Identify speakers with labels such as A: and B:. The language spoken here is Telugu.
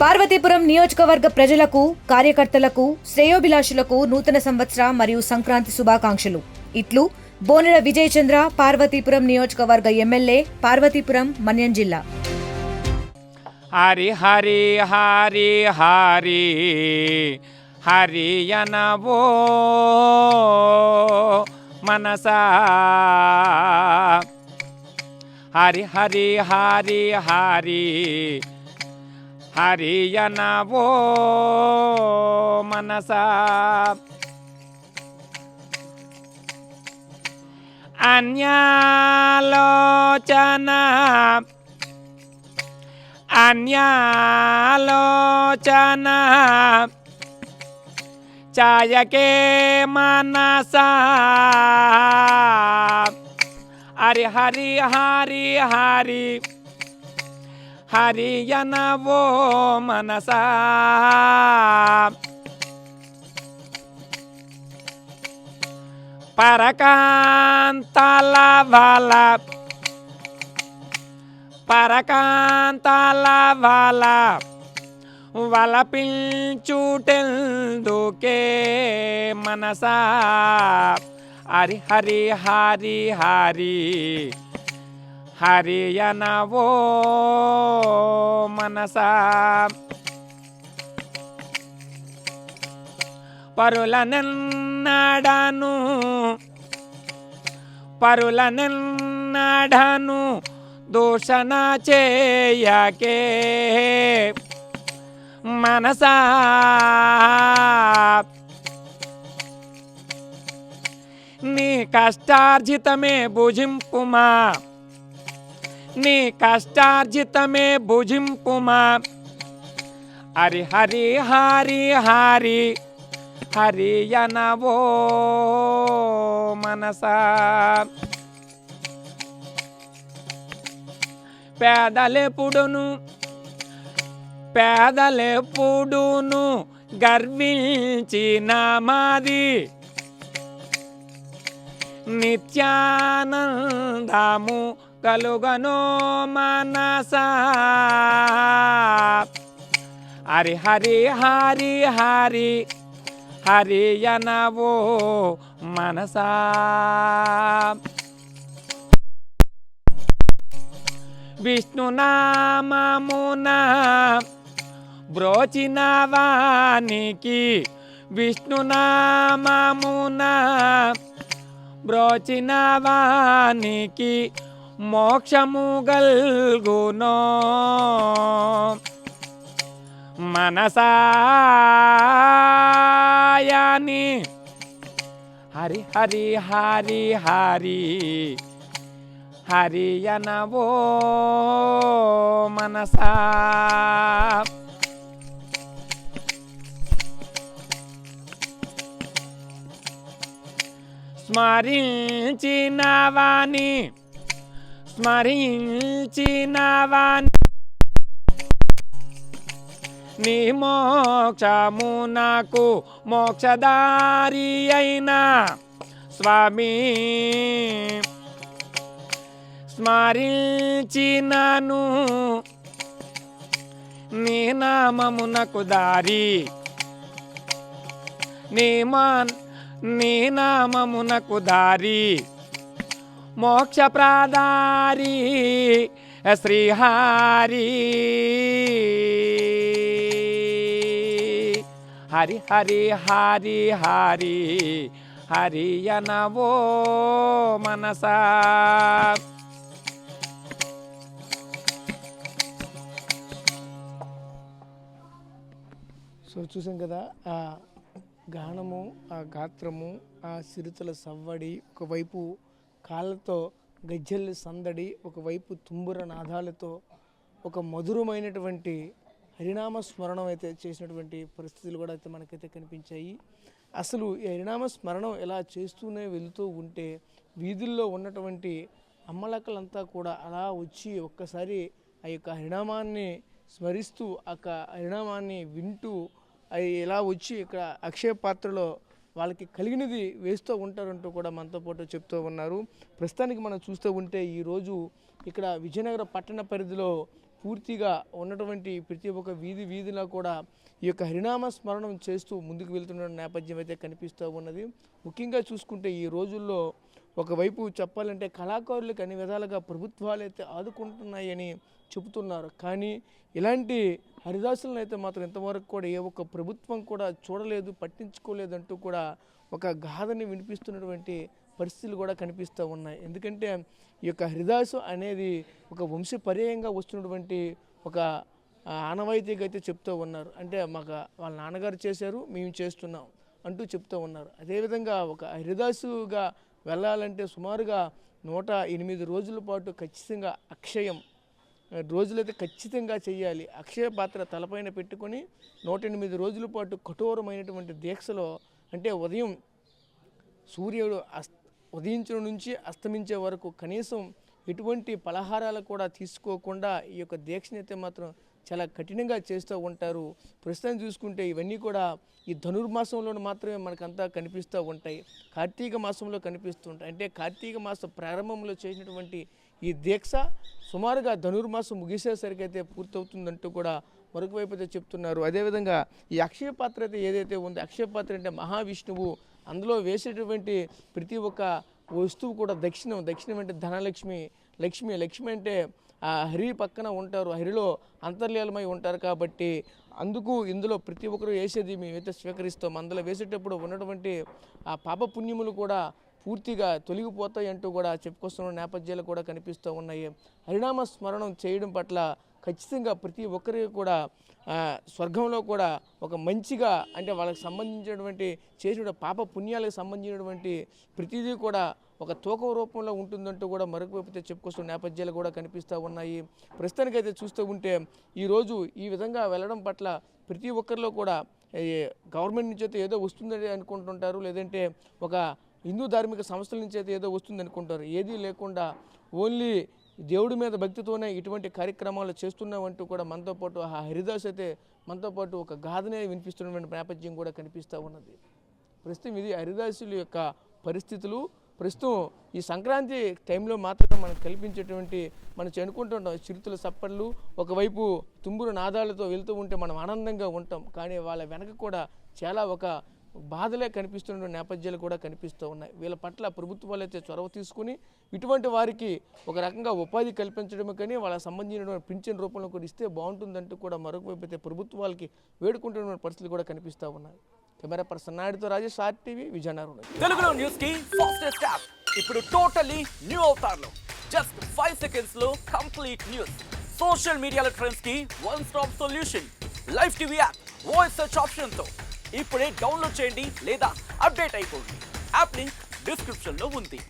A: పార్వతీపురం నియోజకవర్గ ప్రజలకు, కార్యకర్తలకు, శ్రేయోభిలాషులకు నూతన సంవత్సర మరియు సంక్రాంతి శుభాకాంక్షలు. ఇట్లు బోనెల విజయ్ చంద్ర, పార్వతీపురం నియోజకవర్గ ఎమ్మెల్యే, పార్వతీపురం, మన్యం జిల్లా.
B: హరి హరి హరి హరి హరియనవో మనసా, హరి హరి హరి హరి హరియనవో మనసా. అన్యాలోచన అన్యాలోచన చాయకే మనసా, హరి హరి హరి హరి హరియనవో మనసా. పరకాంతల వల పరకాంతల వల వలపించుటెందుకే మనసా, హరి హరి హరి హరి హరియనవో మనసా. పరులనెన్నడను పరులనెన్నడను దూషణ చేయకే మనసా, నీ కష్టార్జితమే భుజింపుమా, నీ కష్టార్జితమే భుజింపుమా. హరి హరి హరి హరి హరియనవో మనసా. పేదలెప్పుడును గర్వించిన మాది, నిత్యానందము కలుగనో మనసా, హరి హరి హరి హరి హరియనవో మనసా. విష్ణునామమున బ్రోచిన వానికి, విష్ణునామమున బ్రోచిన వానికి మోక్షము గల్గునో మనసాయని, హరి హరి హరి హరి హరియనవో మనసా. స్మరించిన వాణి స్మరించిన వాణి నీ మోక్షమునకు మోక్షదారి అయినా స్వామి, స్మరించినను నీ నామమునకు దారి, నీ నామమునకు దారి, మోక్ష ప్రాదారి శ్రీహరి. హరి హరి హరి హరి హరియనవో మనసా.
C: సో చూసాం కదా ఆ గానము, ఆ గాత్రము, ఆ సిరుతల సవ్వడి, ఒకవైపు కాళ్ళతో గజ్జెల్లి సందడి, ఒకవైపు తుంబుర నాదాలతో ఒక మధురమైనటువంటి హరినామ స్మరణం అయితే చేసినటువంటి పరిస్థితులు కూడా అయితే మనకైతే కనిపించాయి. అసలు ఈ హరినామ స్మరణం ఎలా చేస్తూనే వెళుతూ ఉంటే వీధుల్లో ఉన్నటువంటి అమ్మలక్కలంతా కూడా అలా వచ్చి ఒక్కసారి ఆ యొక్క హరినామాన్ని స్మరిస్తూ ఆ హరినామాన్ని వింటూ అవి ఎలా వచ్చి ఇక్కడ అక్షయ పాత్రలో వాళ్ళకి కలిగినది వేస్తూ ఉంటారంటూ కూడా మనతో పాటు చెప్తూ ఉన్నారు. ప్రస్తుతానికి మనం చూస్తూ ఉంటే ఈరోజు ఇక్కడ విజయనగర పట్టణ పరిధిలో పూర్తిగా ఉన్నటువంటి ప్రతి ఒక్క వీధిలో కూడా ఈ యొక్క హరినామ స్మరణం చేస్తూ ముందుకు వెళ్తున్న నేపథ్యం అయితే కనిపిస్తూ ఉన్నది. ముఖ్యంగా చూసుకుంటే ఈ రోజుల్లో ఒకవైపు చెప్పాలంటే కళాకారులకు అన్ని విధాలుగా ప్రభుత్వాలు అయితే ఆదుకుంటున్నాయని చెబుతున్నారు. కానీ ఇలాంటి హరిదాసులను అయితే మాత్రం ఇంతవరకు కూడా ఏ ఒక్క ప్రభుత్వం కూడా చూడలేదు, పట్టించుకోలేదంటూ కూడా ఒక గాథని వినిపిస్తున్నటువంటి పరిస్థితులు కూడా కనిపిస్తూ ఉన్నాయి. ఎందుకంటే ఈ యొక్క హరిదాసు అనేది ఒక వంశపర్యంగా వస్తున్నటువంటి ఒక ఆనవాయితీగా అయితే చెప్తూ ఉన్నారు. అంటే మాకు వాళ్ళ నాన్నగారు చేశారు, మేము చేస్తున్నాం అంటూ చెప్తూ ఉన్నారు. అదేవిధంగా ఒక హరిదాసుగా వెళ్ళాలంటే సుమారుగా 108 రోజుల పాటు ఖచ్చితంగా అక్షయం రోజులైతే ఖచ్చితంగా చేయాలి. అక్షయ పాత్ర తలపైన పెట్టుకొని 108 రోజుల పాటు కఠోరమైనటువంటి దీక్షలో, అంటే ఉదయం సూర్యుడు ఉదయించడం నుంచి అస్తమించే వరకు కనీసం ఎటువంటి పలహారాలు కూడా తీసుకోకుండా ఈ యొక్క దీక్షని అయితే మాత్రం చాలా కఠినంగా చేస్తూ ఉంటారు. ప్రస్తుతం చూసుకుంటే ఇవన్నీ కూడా ఈ ధనుర్మాసంలో మాత్రమే మనకంతా కనిపిస్తూ ఉంటాయి, కార్తీక మాసంలో కనిపిస్తూ ఉంటాయి. అంటే కార్తీక మాస ప్రారంభంలో చేసినటువంటి ఈ దీక్ష సుమారుగా ధనుర్మాసం ముగిసేసరికి అయితే పూర్తవుతుందంటూ కూడా మరొక వైపు అయితే చెప్తున్నారు. అదేవిధంగా ఈ అక్షయ పాత్ర అయితే ఏదైతే ఉందో, అక్షయ పాత్ర అంటే మహావిష్ణువు, అందులో వేసేటువంటి ప్రతి ఒక్క వస్తువు కూడా దక్షిణం అంటే ధనలక్ష్మి, లక్ష్మి అంటే ఆ హరి పక్కన ఉంటారు, హరిలో అంతర్లీనమై ఉంటారు. కాబట్టి అందుకు ఇందులో ప్రతి ఒక్కరు వేసేది మేమైతే స్వీకరిస్తాం. అందులో వేసేటప్పుడు ఉన్నటువంటి ఆ పాప పుణ్యములు కూడా పూర్తిగా తొలగిపోతాయి అంటూ కూడా చెప్పుకొస్తున్న నేపథ్యాలు కూడా కనిపిస్తూ ఉన్నాయి. హరినామ స్మరణం చేయడం పట్ల ఖచ్చితంగా ప్రతి ఒక్కరికి కూడా స్వర్గంలో కూడా ఒక మంచిగా, అంటే వాళ్ళకి సంబంధించినటువంటి చేసిన పాప పుణ్యాలకు సంబంధించినటువంటి ప్రతిదీ కూడా ఒక తూకం రూపంలో ఉంటుందంటూ కూడా మరొక వైపు చెప్పుకొస్తున్న నేపథ్యాలు కూడా కనిపిస్తూ ఉన్నాయి. ప్రస్తుతానికైతే చూస్తూ ఉంటే ఈరోజు ఈ విధంగా వెళ్ళడం పట్ల ప్రతి ఒక్కరిలో కూడా గవర్నమెంట్ నుంచి అయితే ఏదో వస్తుందని అనుకుంటుంటారు, లేదంటే ఒక హిందూ ధార్మిక సంస్థల నుంచి అయితే ఏదో వస్తుంది అనుకుంటారు. ఏదీ లేకుండా ఓన్లీ దేవుడి మీద భక్తితోనే ఇటువంటి కార్యక్రమాలు చేస్తున్నామంటూ కూడా మనతో పాటు ఆ హరిదాస్ అయితే మనతో పాటు ఒక గాథనే వినిపిస్తున్నటువంటి నేపథ్యం కూడా కనిపిస్తూ ఉన్నది. ప్రస్తుతం ఇది హరిదాసుల యొక్క పరిస్థితులు. ప్రస్తుతం ఈ సంక్రాంతి టైంలో మాత్రం మనం కల్పించేటువంటి మనం అనుకుంటుంటాం చిరుతుల సప్పళ్ళు, ఒకవైపు తుంబురు నాదాలతో వెళ్తూ ఉంటే మనం ఆనందంగా ఉంటాం. కానీ వాళ్ళ వెనక కూడా చాలా ఒక బాధలే కనిపిస్తున్న నేపథ్యాలు కూడా కనిపిస్తూ ఉన్నాయి. వీళ్ళ పట్ల ప్రభుత్వాలు అయితే చొరవ తీసుకుని ఇటువంటి వారికి ఒక రకంగా ఉపాధి కల్పించడమే కానీ వాళ్ళకి సంబంధించిన పింఛన్ రూపంలో కూడా ఇస్తే బాగుంటుందంటూ కూడా మరొక వైపు అయితే ప్రభుత్వాలకి వేడుకుంటున్న పరిస్థితులు కూడా కనిపిస్తూ ఉన్నాయి. కెమెరా పర్సన్ నాయుడుతో రాజేష్, RTV, విజయనగరం.
D: తెలుగులో న్యూస్ కి ఫాస్టెస్ట్ యాప్ ఇప్పుడు టోటలీ న్యూ అవతార్లో జస్ట్ 5 seconds లో కంప్లీట్ న్యూస్. సోషల్ మీడియాలో ట్రెండ్స్ కి one stop solution. Live TV app voice search option తో ఇప్పుడే డౌన్లోడ్ చేయండి లేదా అప్డేట్ అయిపోండి. యాప్ లింక్ డిస్క్రిప్షన్ లో ఉంది.